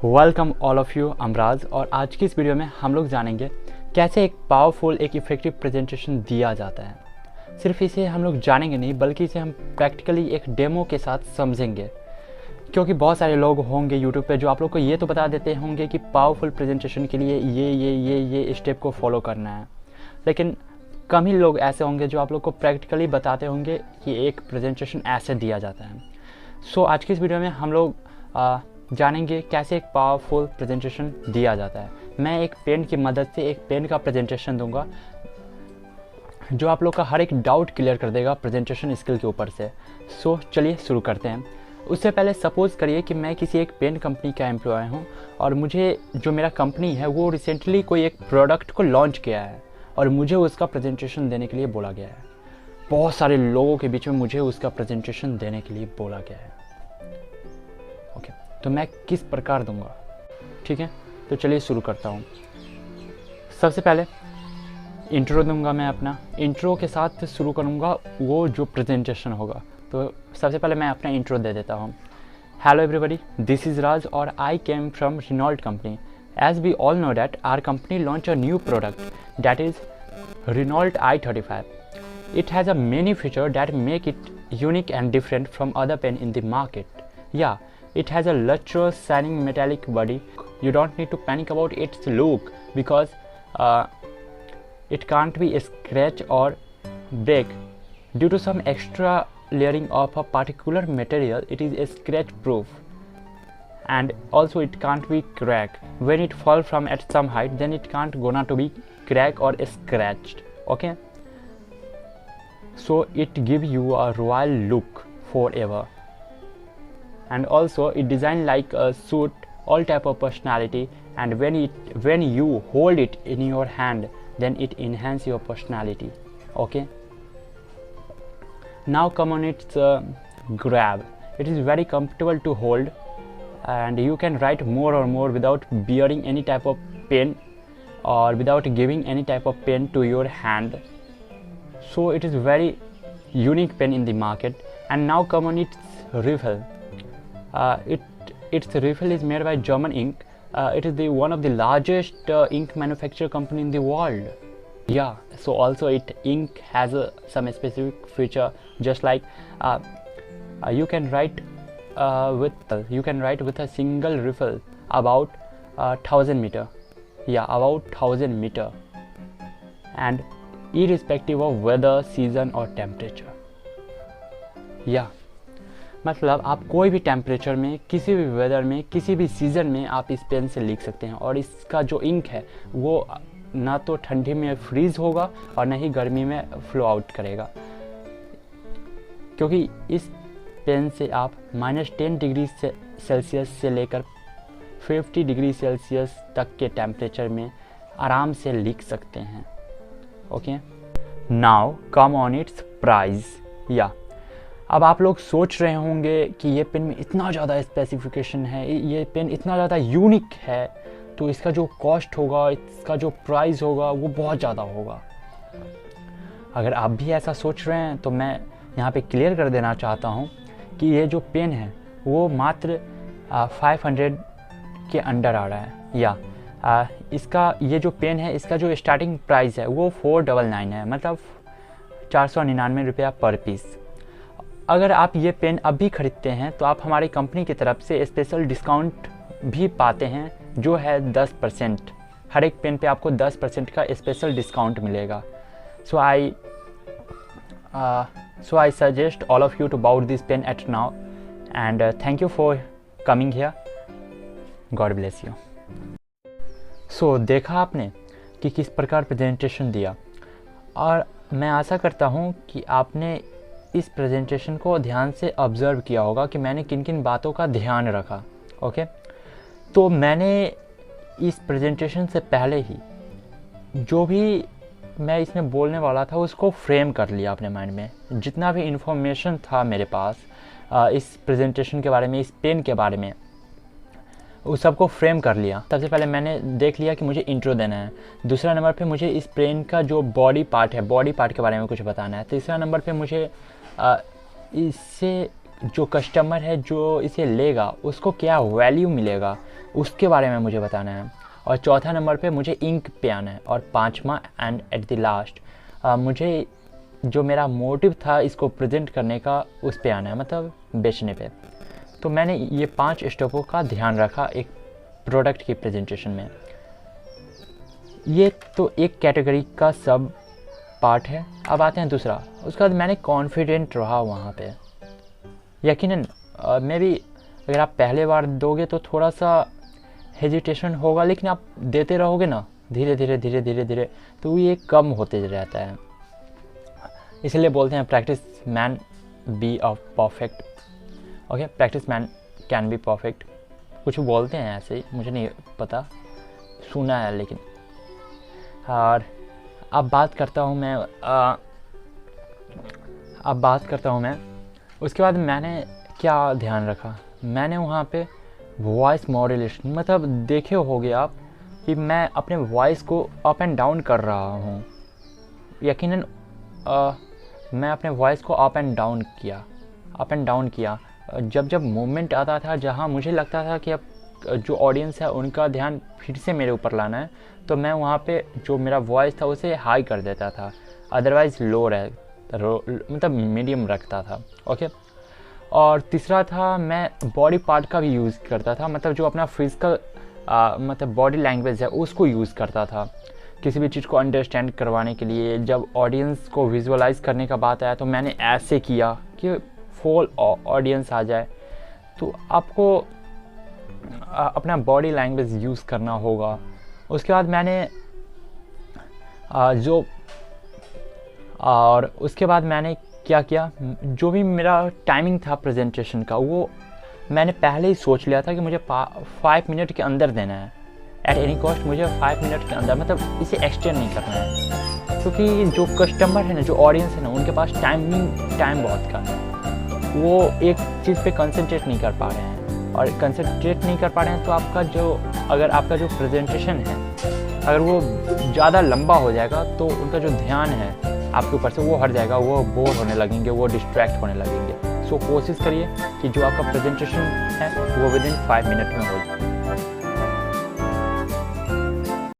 Welcome all of you, अमराज। और आज की इस वीडियो में हम लोग जानेंगे कैसे एक पावरफुल एक इफ़ेक्टिव प्रेजेंटेशन दिया जाता है। सिर्फ इसे हम लोग जानेंगे नहीं, बल्कि इसे हम प्रैक्टिकली एक डेमो के साथ समझेंगे। क्योंकि बहुत सारे लोग होंगे यूट्यूब पे जो आप लोग को ये तो बता देते होंगे कि पावरफुल प्रेजेंटेशन के लिए ये स्टेप को फॉलो करना है, लेकिन कम ही लोग ऐसे होंगे जो आप लोग को प्रैक्टिकली बताते होंगे कि एक प्रेजेंटेशन ऐसे दिया जाता है। सो आज की इस वीडियो में हम लोग जानेंगे कैसे एक पावरफुल प्रेजेंटेशन दिया जाता है। मैं एक पेन की मदद से एक पेन का प्रेजेंटेशन दूंगा जो आप लोग का हर एक डाउट क्लियर कर देगा प्रेजेंटेशन स्किल के ऊपर से। सो चलिए शुरू करते हैं। उससे पहले सपोज़ करिए कि मैं किसी एक पेन कंपनी का एम्प्लॉय हूँ और मुझे जो मेरा कंपनी है वो रिसेंटली कोई एक प्रोडक्ट को लॉन्च किया है और मुझे उसका प्रेजेंटेशन देने के लिए बोला गया है। बहुत सारे लोगों के बीच में मुझे उसका प्रेजेंटेशन देने के लिए बोला गया है। ओके, तो मैं किस प्रकार दूंगा, ठीक है। तो चलिए शुरू करता हूँ। सबसे पहले इंट्रो दूंगा। मैं अपना इंट्रो के साथ शुरू करूँगा वो जो प्रेजेंटेशन होगा। तो सबसे पहले मैं अपना इंट्रो दे देता हूँ। Hello everybody, this is Raj और I came from Renault company. As we all know that our company launch a new product that is Renault i35. It has a many features that make it unique and different from other pen in the market. Yeah, it has a lustrous shining metallic body. You don't need to panic about its look because it can't be scratched or break. Due to some extra layering of a particular material, it is scratch proof. And also it can't be cracked. When it falls from at some height, then it can't gonna to be cracked or scratched. Okay, so it gives you a royal look forever. And also it designed like a suit all type of personality, and when you hold it in your hand, then it enhance your personality. Okay, now come on its grab. It is very comfortable to hold and you can write more or more without bearing any type of pain or without giving any type of pain to your hand. So it is very unique pen in the market. And now come on its refill. Its refill is made by German ink. It is one of the largest ink manufacturer company in the world. Yeah, so also ink has some specific feature, just like you can write with a single refill about 1000 meter. Yeah, about 1000 meter, and irrespective of weather, season or temperature. Yeah, मतलब आप कोई भी temperature में, किसी भी weather में, किसी भी सीज़न में आप इस पेन से लिख सकते हैं। और इसका जो इंक है वो ना तो ठंडी में फ्रीज होगा और ना ही गर्मी में फ्लो आउट करेगा, क्योंकि इस पेन से आप -10 डिग्री सेल्सियस से लेकर 50 डिग्री सेल्सियस तक के टेम्परेचर में आराम से लिख सकते हैं। Okay, now come on it's price. या अब आप लोग सोच रहे होंगे कि ये पेन में इतना ज़्यादा स्पेसिफिकेशन है, ये पेन इतना ज़्यादा यूनिक है, तो इसका जो कॉस्ट होगा, इसका जो प्राइस होगा वो बहुत ज़्यादा होगा। अगर आप भी ऐसा सोच रहे हैं तो मैं यहाँ पे क्लियर कर देना चाहता हूँ कि ये जो पेन है वो मात्र 500 के अंडर आ रहा है। या इसका ये जो पेन है, इसका जो स्टार्टिंग प्राइस है वो 499 है, मतलब 499 रुपया पर पीस। अगर आप ये पेन अभी ख़रीदते हैं तो आप हमारी कंपनी की तरफ से स्पेशल डिस्काउंट भी पाते हैं, जो है 10%। हर एक पेन पे आपको 10% का स्पेशल डिस्काउंट मिलेगा। So I suggest all of you to buy this pen at now, and thank you for coming here. God bless you. So देखा आपने कि किस प्रकार प्रेजेंटेशन दिया, और मैं आशा करता हूँ कि आपने इस प्रेजेंटेशन को ध्यान से ऑब्ज़र्व किया होगा कि मैंने किन किन बातों का ध्यान रखा। ओके, तो मैंने इस प्रेजेंटेशन से पहले ही जो भी मैं इसमें बोलने वाला था उसको फ्रेम कर लिया अपने माइंड में। जितना भी इंफॉर्मेशन था मेरे पास इस प्रेजेंटेशन के बारे में, इस पेन के बारे में, उस सबको फ्रेम कर लिया। सबसे पहले मैंने देख लिया कि मुझे इंट्रो देना है। दूसरा नंबर पे मुझे इस पेन का जो बॉडी पार्ट है, बॉडी पार्ट के बारे में कुछ बताना है। तीसरा नंबर पे मुझे इससे जो कस्टमर है जो इसे लेगा उसको क्या वैल्यू मिलेगा, उसके बारे में मुझे बताना है। और चौथा नंबर पे मुझे इंक पे आना है। और पाँचवा एंड एट द लास्ट मुझे जो मेरा मोटिव था इसको प्रेजेंट करने का उस पे आना है, मतलब बेचने पे। तो मैंने ये 5 स्टेपों का ध्यान रखा एक प्रोडक्ट की प्रेजेंटेशन में। ये तो एक कैटेगरी का सब पार्ट है। अब आते हैं दूसरा। उसके बाद मैंने कॉन्फिडेंट रहा वहाँ पे। यकीनन मैं भी अगर आप पहले बार दोगे तो थोड़ा सा हेजिटेशन होगा, लेकिन आप देते रहोगे ना धीरे धीरे धीरे धीरे धीरे तो ये कम होते रहता है। इसलिए बोलते हैं practice man be a perfect. Okay, practice man can be perfect, कुछ बोलते हैं ऐसे ही, मुझे नहीं पता, सुना है लेकिन। और अब बात करता हूँ मैं उसके बाद मैंने क्या ध्यान रखा। मैंने वहाँ पे वॉइस मॉड्यूलेशन, मतलब देखे होगे आप कि मैं अपने वॉइस को अप एंड डाउन कर रहा हूँ। यकीनन मैं अपने वॉइस को अप एंड डाउन किया जब मूवमेंट आता था, जहाँ मुझे लगता था कि अब जो ऑडियंस है उनका ध्यान फिर से मेरे ऊपर लाना है, तो मैं वहाँ पे जो मेरा वॉइस था उसे हाई कर देता था, अदरवाइज़ मतलब मीडियम रखता था। ओके। और तीसरा था मैं बॉडी पार्ट का भी यूज़ करता था, मतलब जो अपना फिजिकल मतलब बॉडी लैंग्वेज है उसको यूज़ करता था किसी भी चीज़ को अंडरस्टैंड करवाने के लिए। जब ऑडियंस को विजुअलाइज करने का बात आया तो मैंने ऐसे किया कि फुल ऑडियंस आ जाए। तो आपको अपना बॉडी लैंग्वेज यूज़ करना होगा। उसके बाद मैंने उसके बाद मैंने क्या किया, जो भी मेरा टाइमिंग था प्रेजेंटेशन का वो मैंने पहले ही सोच लिया था कि मुझे 5 मिनट के अंदर देना है। एट एनी कॉस्ट मुझे 5 मिनट के अंदर, मतलब इसे एक्सटेंड नहीं करना है, क्योंकि जो कस्टमर है ना, जो ऑडियंस है ना, उनके पास टाइम बहुत कम है। वो एक चीज़ पे कंसंट्रेट नहीं कर पा रहे हैं, और कंसंट्रेट नहीं कर पा रहे हैं तो अगर आपका जो प्रेजेंटेशन है अगर वो ज़्यादा लंबा हो जाएगा तो उनका जो ध्यान है आपके ऊपर से वो हट जाएगा, वो बोर होने लगेंगे, वो डिस्ट्रैक्ट होने लगेंगे। सो कोशिश करिए कि जो आपका प्रेजेंटेशन है वो विदिन 5 मिनट में हो जाए।